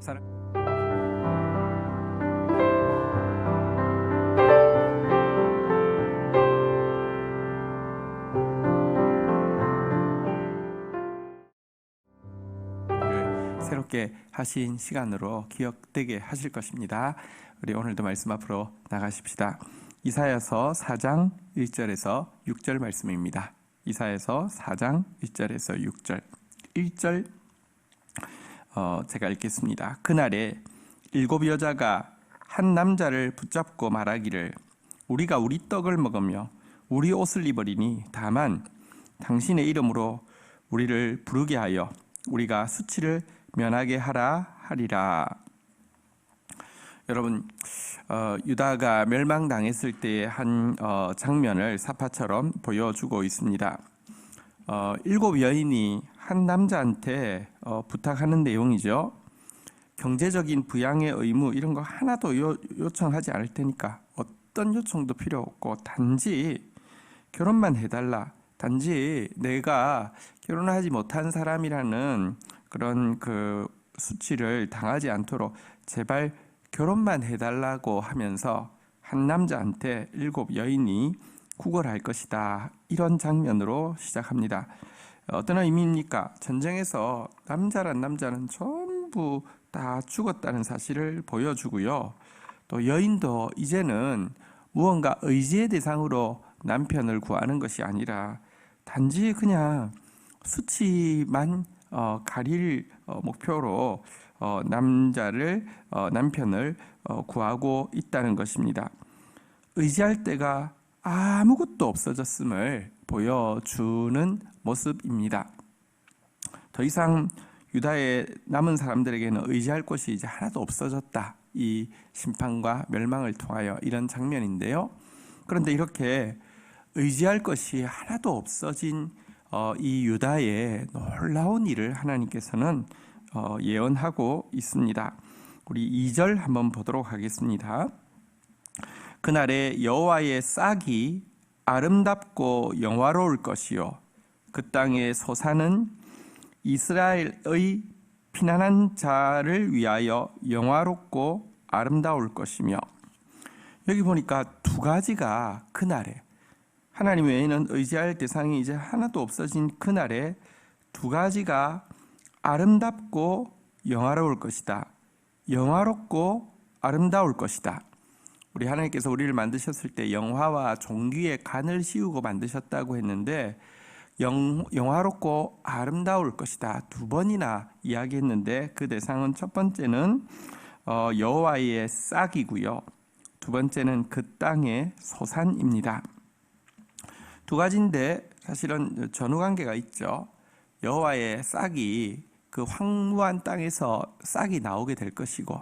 사랑 새롭게 하신 시간으로 기억되게 하실 것입니다. 우리 오늘도 말씀 앞으로 나가십시다. 이사야서 4장 1절에서 6절 말씀입니다. 이사야서 4장 1절에서 6절 1절 제가 읽겠습니다. 그날에 7 여자가 한 남자를 붙잡고 말하기를 우리가 우리 떡을 먹으며 우리 옷을 입으리니 다만 당신의 이름으로 우리를 부르게 하여 우리가 수치를 면하게 하라 하리라. 여러분, 유다가 멸망당했을 때의 한 장면을 사파처럼 보여주고 있습니다. 7 여인이 한 남자한테 부탁하는 내용이죠. 경제적인 부양의 의무 이런 거 하나도 요청하지 않을 테니까 어떤 요청도 필요 없고 단지 결혼만 해달라. 단지 내가 결혼하지 못한 사람이라는 그런 그 수치를 당하지 않도록 제발 결혼만 해달라고 하면서 한 남자한테 7 여인이 구걸할 것이다. 이런 장면으로 시작합니다. 어떤 의미입니까? 전쟁에서 남자란 남자는 전부 다 죽었다는 사실을 보여주고요. 또 여인도 이제는 무언가 의지의 대상으로 남편을 구하는 것이 아니라 단지 그냥 수치만 가릴 목표로 남편을 구하고 있다는 것입니다. 의지할 데가 아무것도 없어졌음을 보여주는 모습입니다. 더 이상 유다의 남은 사람들에게는 의지할 곳이 이제 하나도 없어졌다. 이 심판과 멸망을 통하여 이런 장면인데요. 그런데 이렇게 의지할 것이 하나도 없어진 이 유다의 놀라운 일을 하나님께서는 예언하고 있습니다. 우리 2절 한번 보도록 하겠습니다. 그날에 여호와의 싹이 아름답고 영화로울 것이요 그 땅의 소산은 이스라엘의 피난한 자를 위하여 영화롭고 아름다울 것이며, 여기 보니까 2가지가 그날에 하나님 외에는 의지할 대상이 이제 하나도 없어진 그날에 2가지가 아름답고 영화로울 것이다. 영화롭고 아름다울 것이다. 우리 하나님께서 우리를 만드셨을 때 영화와 종기에 간을 씌우고 만드셨다고 했는데 영화롭고 아름다울 것이다. 2번이나 이야기했는데 그 대상은 첫 번째는 여호와의 싹이고요. 2번째는 그 땅의 소산입니다. 2가지인데 사실은 전후관계가 있죠. 여호와의 싹이 그 황무한 땅에서 싹이 나오게 될 것이고,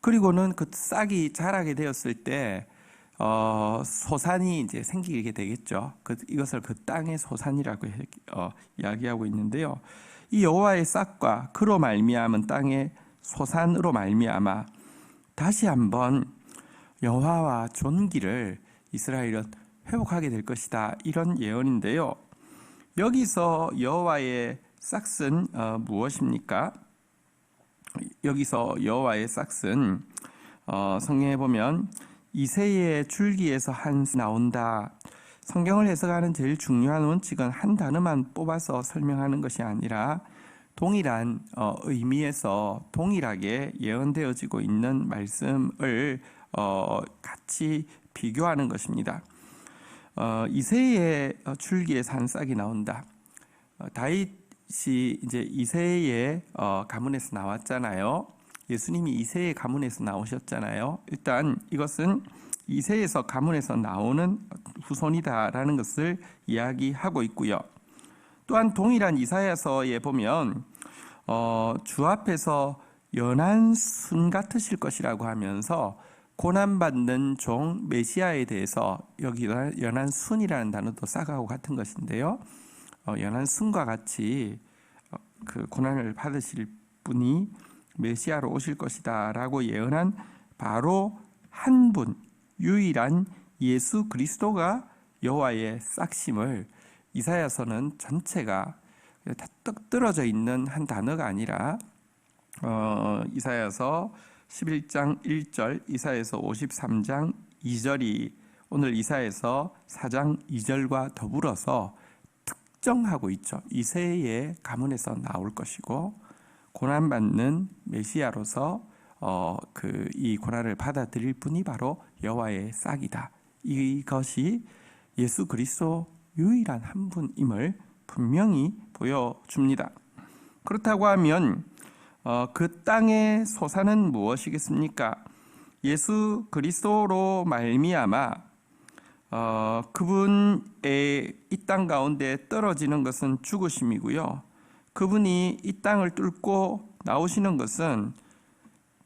그리고는 그 싹이 자라게 되었을 때 소산이 이제 생기게 되겠죠. 이것을 그 땅의 소산이라고 이야기하고 있는데요. 이 여호와의 싹과 그로 말미암은 땅의 소산으로 말미암아 다시 한번 영화와 존귀를 이스라엘은 회복하게 될 것이다. 이런 예언인데요. 여기서 여호와의 싹은 무엇입니까? 여기서 여호와의 싹은 성경에 보면 이새의 줄기에서 한 나온다. 성경을 해석하는 제일 중요한 원칙은 한 단어만 뽑아서 설명하는 것이 아니라 동일한 의미에서 동일하게 예언되어지고 있는 말씀을 같이 비교하는 것입니다. 이새의 줄기에서 한 싹이 나온다. 다윗이 이제 이새의 가문에서 나왔잖아요. 예수님이 이새의 가문에서 나오셨잖아요. 일단 이것은 이새에서 가문에서 나오는 후손이다라는 것을 이야기하고 있고요. 또한 동일한 이사야서에 보면 주 앞에서 연한 순 같으실 것이라고 하면서 고난받는 종 메시아에 대해서 여기 연한 순이라는 단어도 싹하고 같은 것인데요. 연한 순과 같이 그 고난을 받으실 분이 메시아로 오실 것이다 라고 예언한 바로 한 분, 유일한 예수 그리스도가 여호와의 싹심을 이사야서는 전체가 다 떡 떨어져 있는 한 단어가 아니라 이사야서 11장 1절, 이사야서 53장 2절이 오늘 이사야서 4장 2절과 더불어서 특정하고 있죠. 이새의 가문에서 나올 것이고 고난받는 메시아로서 이 고난을 받아들일 분이 바로 여호와의 싹이다. 이것이 예수 그리스도 유일한 한 분임을 분명히 보여줍니다. 그렇다고 하면 그 땅의 소산은 무엇이겠습니까? 예수 그리스도로 말미암아 그분의 이 땅 가운데 떨어지는 것은 죽으심이고요. 그분이 이 땅을 뚫고 나오시는 것은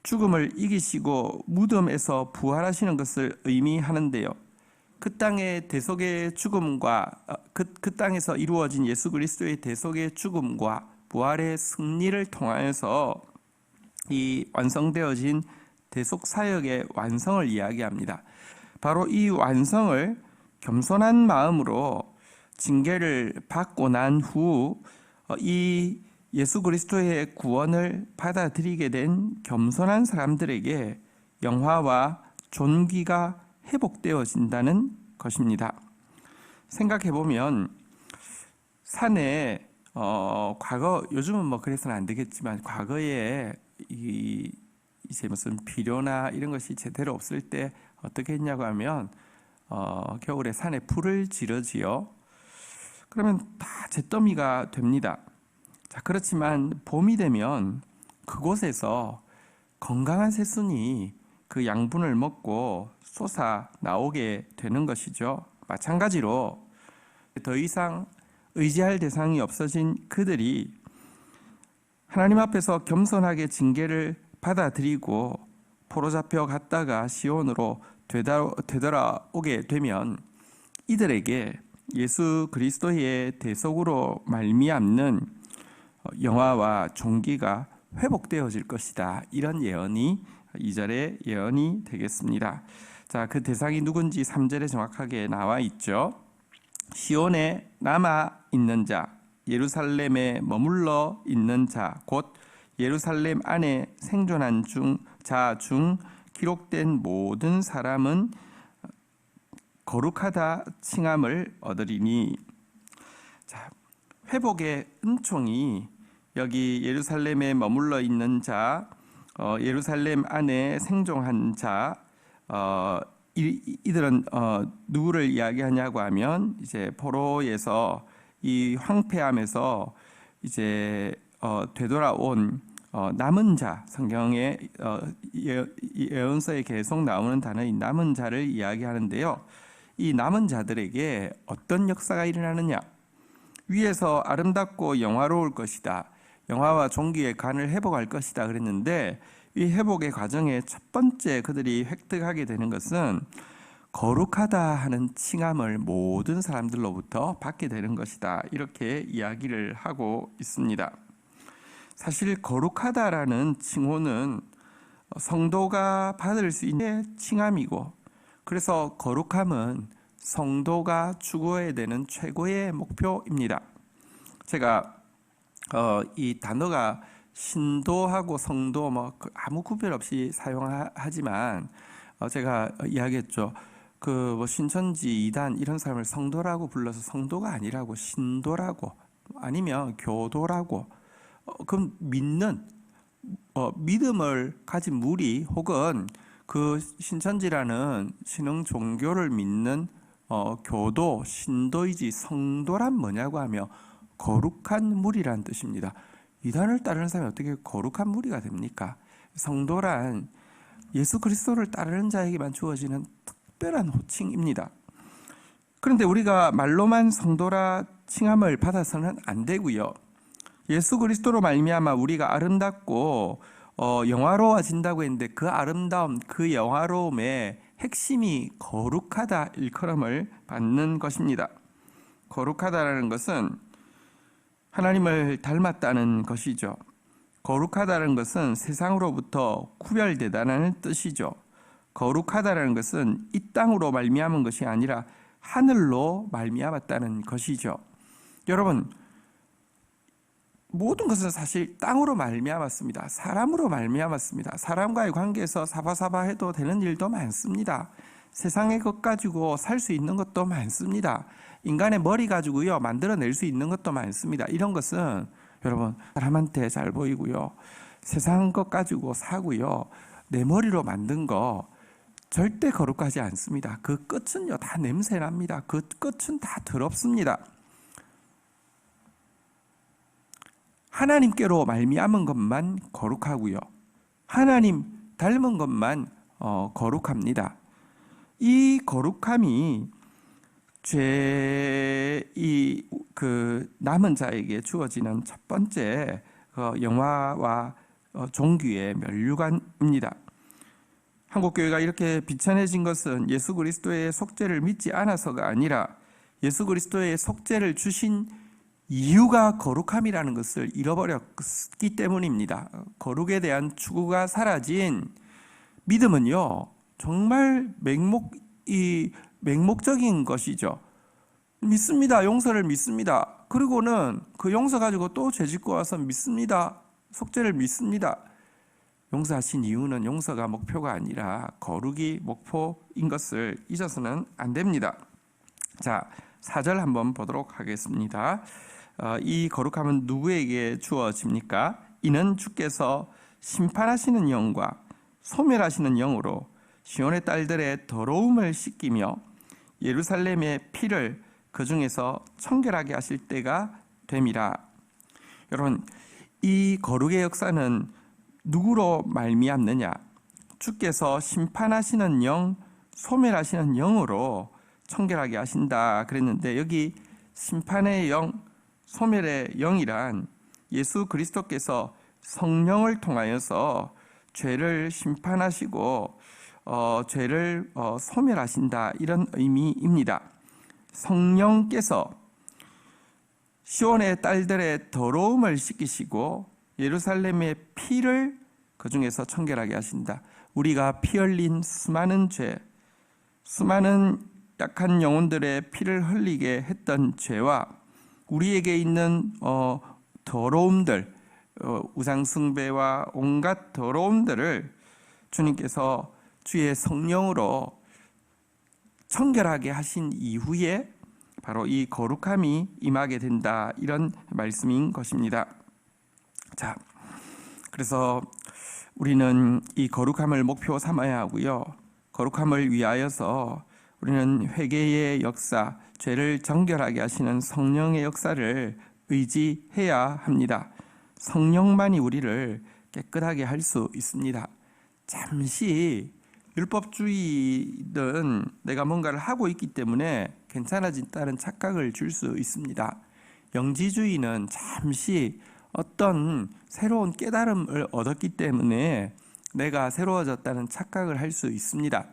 죽음을 이기시고 무덤에서 부활하시는 것을 의미하는데요. 그 땅의 대속의 죽음과 그 땅에서 이루어진 예수 그리스도의 대속의 죽음과 부활의 승리를 통하여서 이 완성되어진 대속 사역의 완성을 이야기합니다. 바로 이 완성을 겸손한 마음으로 징계를 받고 난 후 이 예수 그리스도의 구원을 받아들이게 된 겸손한 사람들에게 영화와 존귀가 회복되어진다는 것입니다. 생각해보면 산에 과거, 요즘은 뭐 그래서는 안 되겠지만 과거에 이제 무슨 비료나 이런 것이 제대로 없을 때 어떻게 했냐고 하면 겨울에 산에 불을 지르지요. 그러면 다 잿더미가 됩니다. 자, 그렇지만 봄이 되면 그곳에서 건강한 새순이 그 양분을 먹고 솟아 나오게 되는 것이죠. 마찬가지로 더 이상 의지할 대상이 없어진 그들이 하나님 앞에서 겸손하게 징계를 받아들이고 포로잡혀 갔다가 시온으로 되돌아오게 되면 이들에게 예수 그리스도의 대속으로 말미암는 영화와 존귀가 회복되어질 것이다. 이런 예언이 2절의 예언이 되겠습니다. 자, 그 대상이 누군지 3절에 정확하게 나와 있죠. 시온에 남아 있는 자, 예루살렘에 머물러 있는 자, 곧 예루살렘 안에 생존한 자 중 기록된 모든 사람은 거룩하다 칭함을 얻으리니. 자, 회복의 은총이 여기 예루살렘에 머물러 있는 자, 예루살렘 안에 생존한 자, 이들은 누구를 이야기하냐고 하면 이제 포로에서 이 황폐함에서 이제 되돌아온 남은 자, 성경의 예언서에 계속 나오는 단어인 남은 자를 이야기하는데요. 이 남은 자들에게 어떤 역사가 일어나느냐? 위에서 아름답고 영화로울 것이다. 영화와 존귀의 간을 회복할 것이다 그랬는데 이 회복의 과정에 첫 번째 그들이 획득하게 되는 것은 거룩하다 하는 칭함을 모든 사람들로부터 받게 되는 것이다. 이렇게 이야기를 하고 있습니다. 사실 거룩하다라는 칭호는 성도가 받을 수 있는 칭함이고, 그래서 거룩함은 성도가 추구해야 되는 최고의 목표입니다. 제가 이 단어가 신도하고 성도 아무 구별 없이 사용하지만 제가 이야기했죠. 뭐 신천지 이단 이런 사람을 성도라고 불러서 성도가 아니라고 신도라고 아니면 교도라고 그럼 믿음을 가진 무리 혹은 그 신천지라는 신흥 종교를 믿는 교도, 신도이지 성도란 뭐냐고 하며 거룩한 무리란 뜻입니다. 이단을 따르는 사람이 어떻게 거룩한 무리가 됩니까? 성도란 예수 그리스도를 따르는 자에게만 주어지는 특별한 호칭입니다. 그런데 우리가 말로만 성도라 칭함을 받아서는 안 되고요. 예수 그리스도로 말미암아 우리가 아름답고 영화로워진다고 했는데 그 아름다움, 그 영화로움의 핵심이 거룩하다 일컬음을 받는 것입니다. 거룩하다라는 것은 하나님을 닮았다는 것이죠. 거룩하다는 것은 세상으로부터 구별되다는 뜻이죠. 거룩하다는 것은 이 땅으로 말미암은 것이 아니라 하늘로 말미암았다는 것이죠. 여러분, 모든 것은 사실 땅으로 말미암았습니다. 사람으로 말미암았습니다. 사람과의 관계에서 사바사바해도 되는 일도 많습니다. 세상의 것 가지고 살 수 있는 것도 많습니다. 인간의 머리 가지고요 만들어낼 수 있는 것도 많습니다. 이런 것은 여러분 사람한테 잘 보이고요, 세상 것 가지고 사고요, 내 머리로 만든 거 절대 거룩하지 않습니다. 그 끝은요 다 냄새납니다. 그 끝은 다 더럽습니다. 하나님께로 말미암은 것만 거룩하고요, 하나님 닮은 것만 거룩합니다. 이 거룩함이 남은 자에게 주어지는 첫 번째 영화와 종교의 면류관입니다. 한국교회가 이렇게 비천해진 것은 예수 그리스도의 속죄를 믿지 않아서가 아니라 예수 그리스도의 속죄를 주신 이유가 거룩함이라는 것을 잃어버렸기 때문입니다. 거룩에 대한 추구가 사라진 믿음은요 정말 맹목적인 것이죠. 믿습니다. 용서를 믿습니다. 그리고는 그 용서 가지고 또 죄짓고 와서 믿습니다. 속죄를 믿습니다. 용서하신 이유는 용서가 목표가 아니라 거룩이 목표인 것을 잊어서는 안 됩니다. 자, 4절 한번 보도록 하겠습니다. 이 거룩함은 누구에게 주어집니까? 이는 주께서 심판하시는 영과 소멸하시는 영으로 시온의 딸들의 더러움을 씻기며 예루살렘의 피를 그 중에서 청결하게 하실 때가 됨이라. 여러분, 이 거룩의 역사는 누구로 말미암느냐? 주께서 심판하시는 영, 소멸하시는 영으로 청결하게 하신다 그랬는데, 여기 심판의 영, 소멸의 영이란 예수 그리스도께서 성령을 통하여서 죄를 심판하시고 죄를 소멸하신다, 이런 의미입니다. 성령께서 시온의 딸들의 더러움을 씻기시고 예루살렘의 피를 그 중에서 청결하게 하신다. 우리가 피 흘린 수많은 죄, 수많은 약한 영혼들의 피를 흘리게 했던 죄와 우리에게 있는 더러움들, 우상숭배와 온갖 더러움들을 주님께서 주의 성령으로 청결하게 하신 이후에 바로 이 거룩함이 임하게 된다, 이런 말씀인 것입니다. 자, 그래서 우리는 이 거룩함을 목표 삼아야 하고요, 거룩함을 위하여서 우리는 회개의 역사, 죄를 정결하게 하시는 성령의 역사를 의지해야 합니다. 성령만이 우리를 깨끗하게 할 수 있습니다. 잠시 율법주의는 내가 뭔가를 하고 있기 때문에 괜찮아진다는 착각을 줄 수 있습니다. 영지주의는 잠시 어떤 새로운 깨달음을 얻었기 때문에 내가 새로워졌다는 착각을 할 수 있습니다.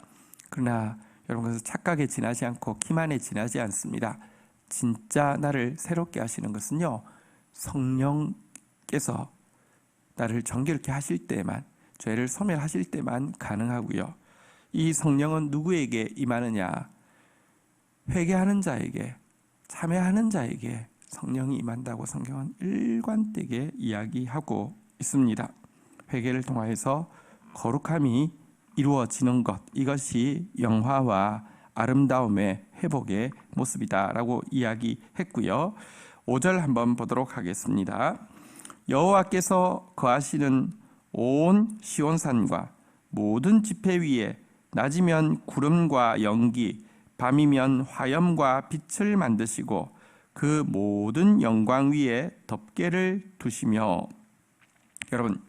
그러나 여러분, 그래서 착각에 지나지 않고 기만에 지나지 않습니다. 진짜 나를 새롭게 하시는 것은요, 성령께서 나를 정결케 하실 때만, 죄를 소멸하실 때만 가능하고요. 이 성령은 누구에게 임하느냐? 회개하는 자에게, 참회하는 자에게 성령이 임한다고 성경은 일관되게 이야기하고 있습니다. 회개를 통하여서 거룩함이 이루어지는 것, 이것이 영화와 아름다움의 회복의 모습이다라고 이야기했고요. 5절 한번 보도록 하겠습니다. 여호와께서 거하시는 온 시온산과 모든 지폐 위에 낮이면 구름과 연기, 밤이면 화염과 빛을 만드시고 그 모든 영광 위에 덮개를 두시며. 여러분,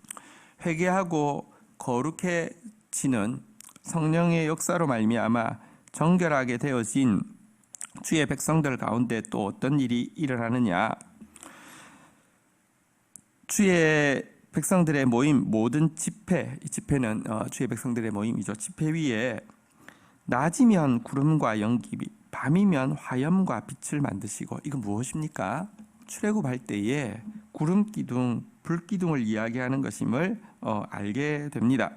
회개하고 거룩해지는 성령의 역사로 말미암아 정결하게 되어진 주의 백성들 가운데 또 어떤 일이 일어나느냐? 주의 백성들의 모임, 모든 집회, 이 집회는 주의 백성들의 모임이죠. 집회 위에 낮이면 구름과 연기, 밤이면 화염과 빛을 만드시고. 이건 무엇입니까? 출애굽할 때에 구름 기둥, 불 기둥을 이야기하는 것임을 알게 됩니다.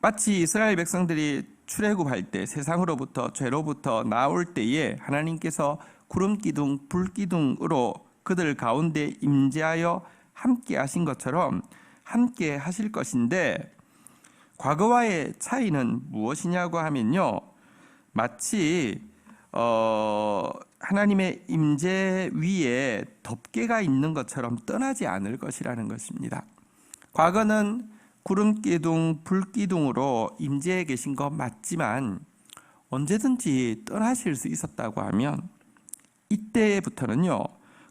마치 이스라엘 백성들이 출애굽할 때, 세상으로부터, 죄로부터 나올 때에 하나님께서 구름 기둥, 불 기둥으로 그들 가운데 임재하여 함께 하신 것처럼 함께 하실 것인데, 과거와의 차이는 무엇이냐고 하면요, 마치 하나님의 임재 위에 덮개가 있는 것처럼 떠나지 않을 것이라는 것입니다. 과거는 구름기둥, 불기둥으로 임재해 계신 것 맞지만 언제든지 떠나실 수 있었다고 하면 이때부터는요,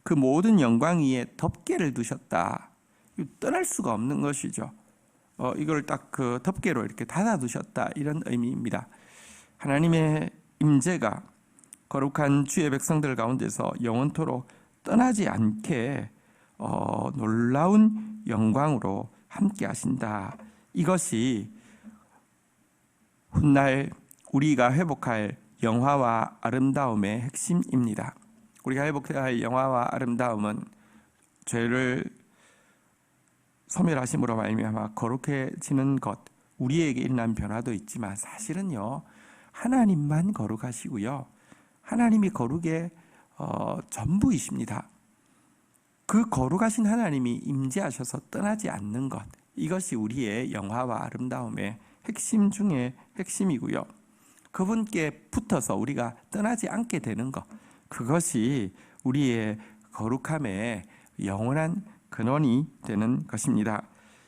그 모든 영광 위에 덮개를 두셨다. 떠날 수가 없는 것이죠. 이걸 딱 그 덮개로 이렇게 닫아두셨다, 이런 의미입니다. 하나님의 임재가 거룩한 주의 백성들 가운데서 영원토록 떠나지 않게 놀라운 영광으로 함께 하신다. 이것이 훗날 우리가 회복할 영화와 아름다움의 핵심입니다. 우리가 회복할 영화와 아름다움은 죄를 소멸하심으로 말미암아 거룩해지는 것, 우리에게 일어난 변화도 있지만 사실은요, 하나님만 거룩하시고요, 하나님이 거룩의 전부이십니다. 그 거룩하신 하나님이 임재하셔서 떠나지 않는 것, 이것이 우리의 영화와 아름다움의 핵심 중에 핵심이고요, 그분께 붙어서 우리가 떠나지 않게 되는 것, 그것이 우리의 거룩함의 영원한 근원이 되는 것입니다.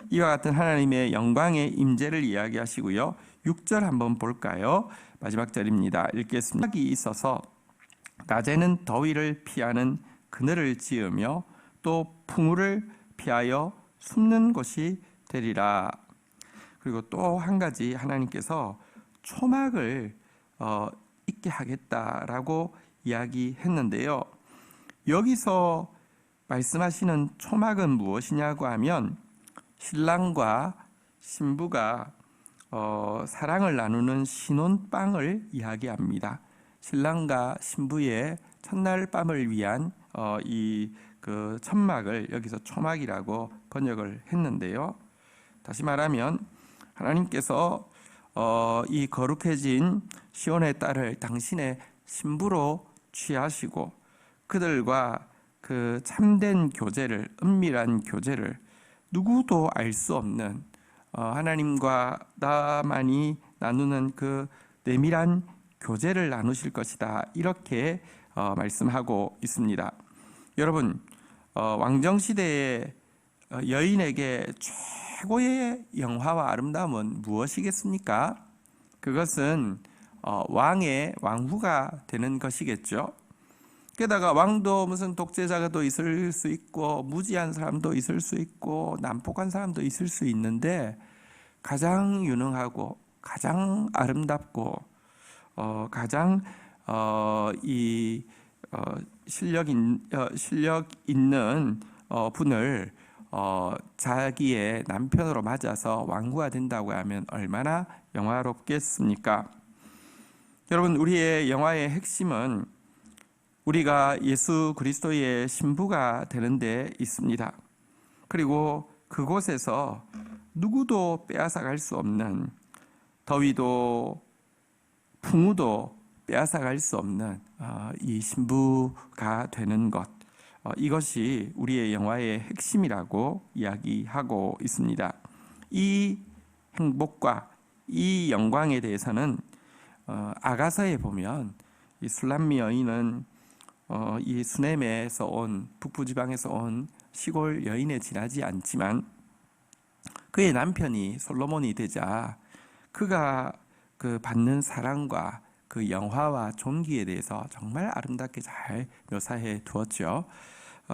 이와 같은 하나님의 영광의 임재를 이야기하시고요, 6절 한번 볼까요? 마지막 절입니다. 읽겠습니다. 이 있어서 낮에는 더위를 피하는 그늘을 지으며 또 풍우를 피하여 숨는 곳이 되리라. 그리고 또 한 가지, 하나님께서 초막을 있게 하겠다라고 이야기했는데요, 여기서 말씀하시는 초막은 무엇이냐고 하면 신랑과 신부가 사랑을 나누는 신혼방을 이야기합니다. 신랑과 신부의 첫날 밤을 위한 그 천막을 여기서 초막이라고 번역을 했는데요, 다시 말하면 하나님께서 이 거룩해진 시온의 딸을 당신의 신부로 취하시고 그들과 그 참된 교제를, 은밀한 교제를, 누구도 알 수 없는 하나님과 나만이 나누는 그 내밀한 교제를 나누실 것이다, 이렇게 말씀하고 있습니다. 여러분, 왕정시대의 여인에게 최고의 영화와 아름다움은 무엇이겠습니까? 그것은 왕의 왕후가 되는 것이겠죠. 게다가 왕도 무슨 독재자가 또 있을 수 있고 무지한 사람도 있을 수 있고 난폭한 사람도 있을 수 있는데, 가장 유능하고 가장 아름답고 가장 실력 있는 분을 자기의 남편으로 맞아서 왕후가 된다고 하면 얼마나 영화롭겠습니까? 여러분, 우리의 영화의 핵심은 우리가 예수 그리스도의 신부가 되는 데 있습니다. 그리고 그곳에서 누구도 빼앗아갈 수 없는, 더위도 풍우도 빼앗아갈 수 없는 이 신부가 되는 것, 이것이 우리의 영화의 핵심이라고 이야기하고 있습니다. 이 행복과 이 영광에 대해서는 아가서에 보면 이 술람미 여인은 이 수넴에서 온, 북부지방에서 온 시골 여인에 지나지 않지만 그의 남편이 솔로몬이 되자 그가 그 받는 사랑과 그 영화와 존귀에 대해서 정말 아름답게 잘 묘사해 두었죠.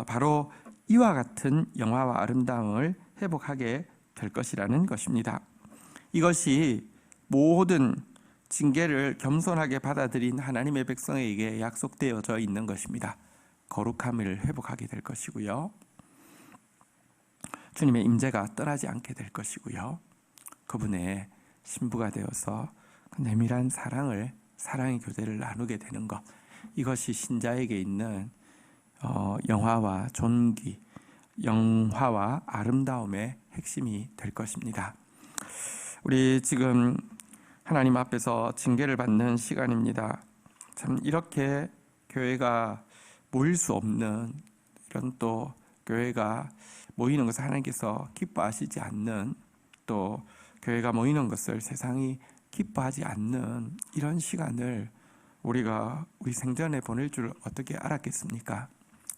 바로 이와 같은 영화와 아름다움을 회복하게 될 것이라는 것입니다. 이것이 모든 징계를 겸손하게 받아들인 하나님의 백성에게 약속되어져 있는 것입니다. 거룩함을 회복하게 될 것이고요, 주님의 임재가 떠나지 않게 될 것이고요, 그분의 신부가 되어서 내밀한 사랑의 교제를 나누게 되는 것, 이것이 신자에게 있는 영화와 존귀, 영화와 아름다움의 핵심이 될 것입니다. 우리 지금 하나님 앞에서 징계를 받는 시간입니다. 참 이렇게 교회가 모일 수 없는 이런 또 교회가 모이는 것을 하나님께서 기뻐하시지 않는, 또 교회가 모이는 것을 세상이 기뻐하지 않는 이런 시간을 우리가 우리 생전에 보낼 줄 어떻게 알았겠습니까?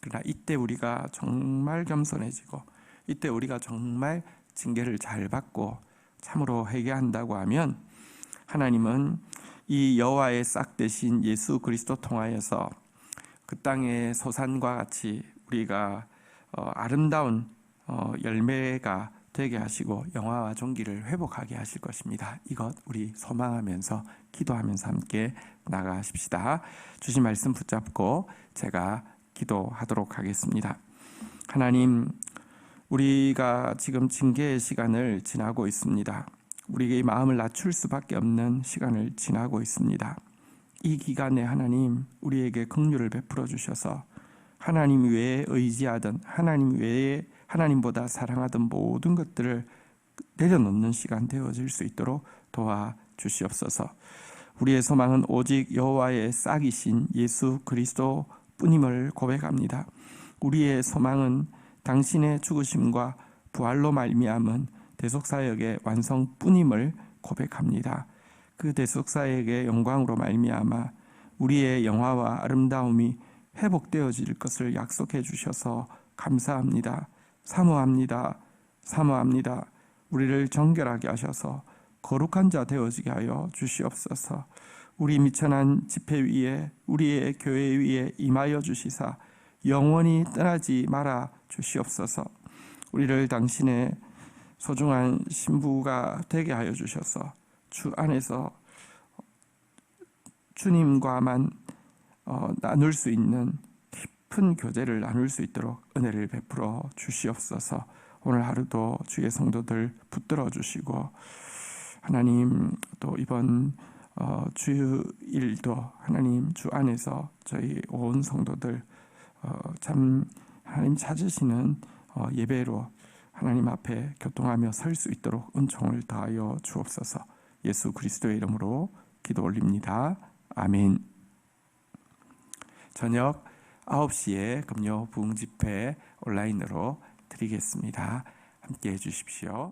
그러나 이때 우리가 정말 겸손해지고, 이때 우리가 정말 징계를 잘 받고 참으로 회개한다고 하면, 하나님은 이 여호와의 싹 되신 예수 그리스도 통하여서 그 땅의 소산과 같이 우리가 아름다운 열매가 되게 하시고 영화와 존귀를 회복하게 하실 것입니다. 이것 우리 소망하면서 기도하면서 함께 나가십시다. 주신 말씀 붙잡고 제가 기도하도록 하겠습니다. 하나님, 우리가 지금 징계의 시간을 지나고 있습니다. 우리의 마음을 낮출 수밖에 없는 시간을 지나고 있습니다. 이 기간에 하나님, 우리에게 긍휼을 베풀어 주셔서 하나님 외에 의지하던, 하나님 외에 하나님보다 사랑하던 모든 것들을 내려놓는 시간 되어질 수 있도록 도와주시옵소서. 우리의 소망은 오직 여호와의 싹이신 예수 그리스도 뿐임을 고백합니다. 우리의 소망은 당신의 죽으심과 부활로 말미암은 대속사역의 완성뿐임을 고백합니다. 그 대속사역의 영광으로 말미암아 우리의 영화와 아름다움이 회복되어질 것을 약속해 주셔서 감사합니다. 사모합니다. 사모합니다. 우리를 정결하게 하셔서 거룩한 자 되어지게 하여 주시옵소서. 우리 미천한 집회 위에, 우리의 교회 위에 임하여 주시사 영원히 떠나지 말아 주시옵소서. 우리를 당신의 소중한 신부가 되게 하여 주셔서 주 안에서 주님과만 나눌 수 있는 깊은 교제를 나눌 수 있도록 은혜를 베풀어 주시옵소서. 오늘 하루도 주의 성도들 붙들어 주시고, 하나님 또 이번 주일도 하나님 주 안에서 저희 온 성도들 참 하나님 찾으시는 예배로 하나님 앞에 교통하며 설 수 있도록 은총을 다하여 주옵소서. 예수 그리스도의 이름으로 기도 올립니다. 아멘. 저녁 9시에 금요 부흥 집회 온라인으로 드리겠습니다. 함께 해주십시오.